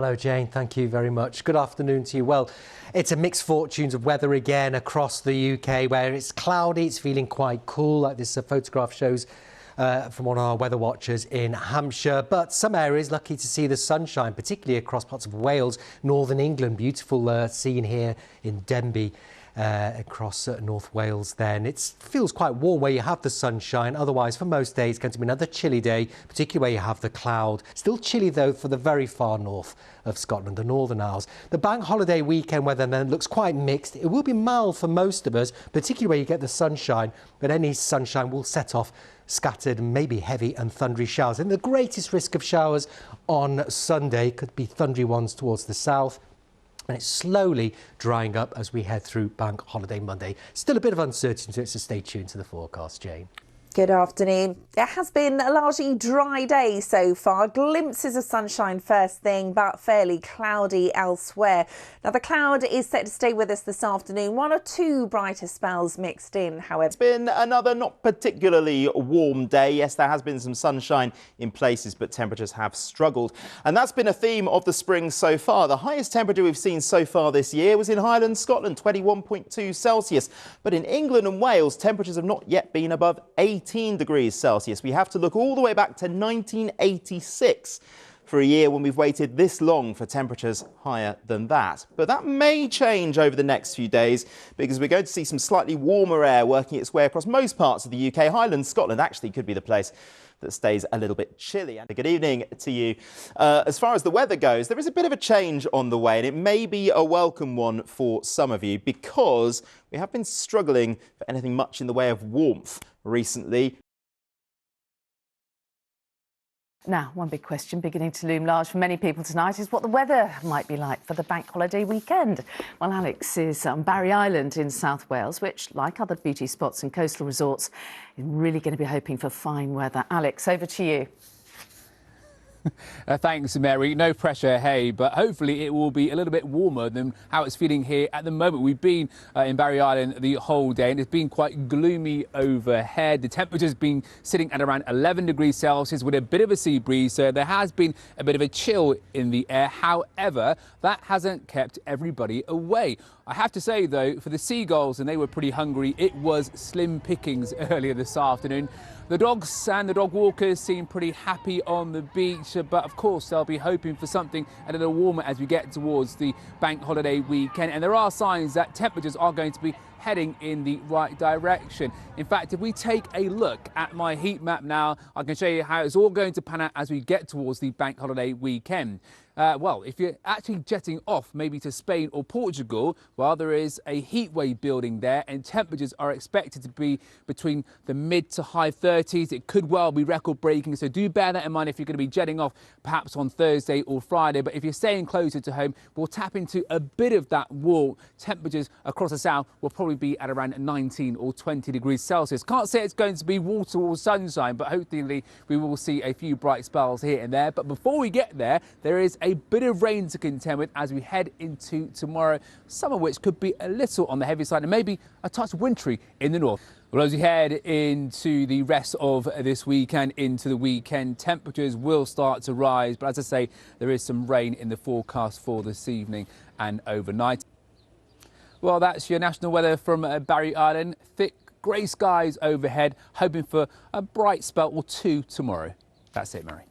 Hello Jane, thank you very much. Good afternoon to you. Well, it's a mixed fortunes of weather again across the UK, where it's cloudy, it's feeling quite cool, like this photograph shows from one of our weather watchers in Hampshire. But some areas lucky to see the sunshine, particularly across parts of Wales, northern England. Beautiful scene here in Denbigh. Across North Wales then. It feels quite warm where you have the sunshine. Otherwise, for most days, it's going to be another chilly day, particularly where you have the cloud. Still chilly, though, for the very far north of Scotland, the Northern Isles. The bank holiday weekend weather then looks quite mixed. It will be mild for most of us, particularly where you get the sunshine, but any sunshine will set off scattered, maybe heavy and thundery showers. And the greatest risk of showers on Sunday could be thundery ones towards the south. And it's slowly drying up as we head through Bank Holiday Monday. Still a bit of uncertainty, so stay tuned to the forecast, Jane. Good afternoon. It has been a largely dry day so far. Glimpses of sunshine first thing, but fairly cloudy elsewhere. Now, the cloud is set to stay with us this afternoon. One or two brighter spells mixed in, however. It's been another not particularly warm day. Yes, there has been some sunshine in places, but temperatures have struggled. And that's been a theme of the spring so far. The highest temperature we've seen so far this year was in Highlands, Scotland, 21.2 Celsius. But in England and Wales, temperatures have not yet been above 18 degrees Celsius. We have to look all the way back to 1986 for a year when we've waited this long for temperatures higher than that. But that may change over the next few days because we're going to see some slightly warmer air working its way across most parts of the UK. Highlands, Scotland actually could be the place that stays a little bit chilly. And good evening to you. As far as the weather goes, there is a bit of a change on the way, and it may be a welcome one for some of you because we have been struggling for anything much in the way of warmth recently. Now, one big question beginning to loom large for many people tonight is what the weather might be like for the bank holiday weekend. Well, Alex is on Barry Island in South Wales, which, like other beauty spots and coastal resorts, is really going to be hoping for fine weather. Alex, over to you. Thanks, Mary. No pressure, hey, but hopefully it will be a little bit warmer than how it's feeling here at the moment. We've been in Barry Island the whole day and it's been quite gloomy overhead. The temperature's been sitting at around 11 degrees Celsius with a bit of a sea breeze, so there has been a bit of a chill in the air. However, that hasn't kept everybody away. I have to say, though, for the seagulls, and they were pretty hungry, it was slim pickings earlier this afternoon. The dogs and the dog walkers seem pretty happy on the beach, but of course they'll be hoping for something a little warmer as we get towards the bank holiday weekend. And there are signs that temperatures are going to be heading in the right direction. In fact, if we take a look at my heat map now, I can show you how it's all going to pan out as we get towards the bank holiday weekend. Well, if you're actually jetting off maybe to Spain or Portugal, well, there is a heat wave building there and temperatures are expected to be between the mid to high 30s. It could well be record breaking, so do bear that in mind if you're going to be jetting off perhaps on Thursday or Friday. But if you're staying closer to home, we'll tap into a bit of that warmth. Temperatures across the south will probably be at around 19 or 20 degrees Celsius. Can't say it's going to be wall-to-wall sunshine, but hopefully we will see a few bright spells here and there. But before we get there, there is a bit of rain to contend with as we head into tomorrow, some of which could be a little on the heavy side and maybe a touch wintry in the north. Well, as we head into the rest of this weekend, into the weekend, temperatures will start to rise. But as I say, there is some rain in the forecast for this evening and overnight. Well, that's your national weather from Barry Island. Thick grey skies overhead, hoping for a bright spell or two tomorrow. That's it, Mary.